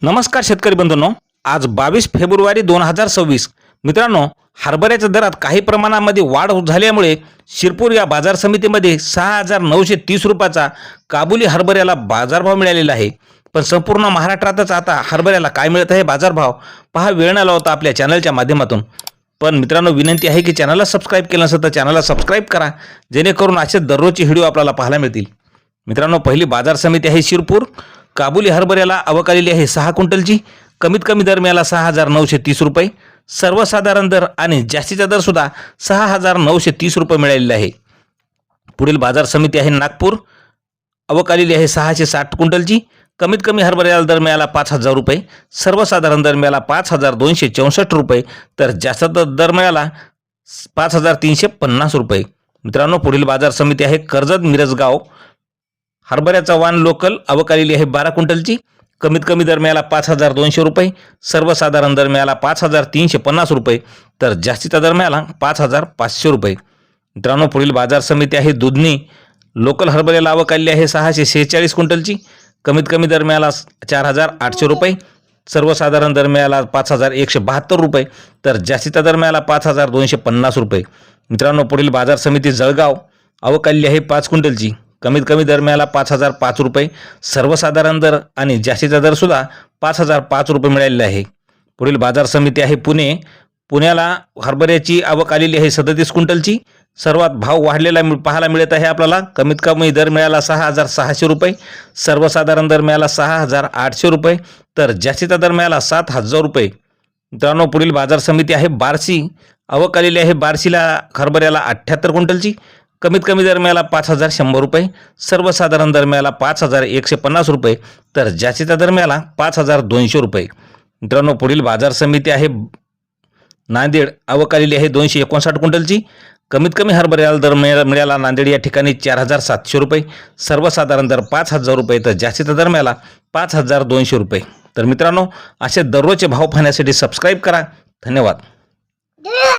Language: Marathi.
नमस्कार शेतकरी बंधूंनो, आज 22 फेब्रुवारी 2026. मित्रांनो, हरभऱ्याच्या दरात काही प्रमाणामध्ये वाढ झाल्यामुळे शिरपूर या बाजार समितीमध्ये 6,930 रुपयाचा काबुली हरभऱ्याला बाजारभाव मिळालेला आहे. पण संपूर्ण महाराष्ट्रातच आता हरभऱ्याला काय मिळत आहे बाजारभाव पहा. वेळ न लावता आपल्या चॅनलच्या माध्यमातून. पण मित्रांनो, विनंती आहे की चॅनलला सबस्क्राईब केलं नसेल तर चॅनलला सबस्क्राईब करा, जेणेकरून असे दररोजचे व्हिडिओ आपल्याला पाहायला मिळतील. मित्रांनो, पहिली बाजार समिती आहे शिरपूर. काबुली हरभऱ्याला आवक आलेली आहे 6 क्विंटलची. कमीत कमी दर मिळाला 6,930 रुपये. सर्वसाधारण दर आणि जास्तीचा दर सुद्धा 6,930 रुपये मिळालेला आहे. पुढील बाजार समिती आहे नागपूर. आवक आलेली आहे 660 क्विंटलची. कमीत कमी हरभऱ्याला दर मिळाला 5,000 रुपये. सर्वसाधारण दर मिळाला 5,264 रुपये. तर जास्त दर मिळाला 5,350 रुपये. मित्रांनो, पुढील बाजार समिती आहे कर्जत मिरजगाव. हरभऱ्याचा वाण लोकल आवक आलेली आहे 12 क्विंटलची. कमीत कमी दर मिळाला 5,200 रुपये. सर्वसाधारण दर मिळाला 5,350 रुपये. तर जास्तीचा दर मिळाला 5,500 रुपये. मित्रांनो, पुढील बाजार समिती आहे दुधनी. लोकल हरभऱ्याला आवक आलेली आहे 646 क्विंटलची. कमीत कमी दर मिळाला 4,800 रुपये. सर्वसाधारण दर मिळाला 5,172 रुपये. तर जास्तीचा दर मिळाला 5,250 रुपये. मित्रांनो, पुढील बाजार समिती जळगाव. आवक आलेली आहे 5 क्विंटलची. कमीत कमी दर मिळाला 5,005 रुपये. सर्वसाधारण दर आणि जास्तीचा दर सुद्धा 5,005 रुपये मिळालेला आहे. पुढील बाजार समिती आहे पुणे. पुण्याला हरभऱ्याची आवक आलेली आहे 37 क्विंटलची. सर्वात भाव वाढलेला पाहायला मिळत आहे आपल्याला. कमीत कमी दर मिळाला 6,600 रुपये. सर्वसाधारण दर मिळाला 6,800 रुपये. तर जास्तीचा दर मिळाला 7,000 रुपये. मित्रांनो, पुढील बाजार समिती आहे बार्शी. आवक आलेली आहे बार्शीला हरभऱ्याला 78 क्विंटलची. कमीत कमी दर मिळाला 5,100 रुपये. सर्वसाधारण दर मिळाला 5,150 रुपये. तर जास्तीचा दर मिळाला 5,200 रुपये. मित्रांनो, पुढील बाजार समिती आहे नांदेड. आवक आलेली आहे 259 क्विंटलची. कमीत कमी हरभऱ्याला दर मिळाला नांदेड या ठिकाणी 4,700 रुपये. सर्वसाधारण दर 5,000 रुपये. तर जास्तीचा दर मिळाला 5,200 रुपये. तर मित्रांनो, असे दररोजचे भाव पाहण्यासाठी सबस्क्राईब करा. धन्यवाद.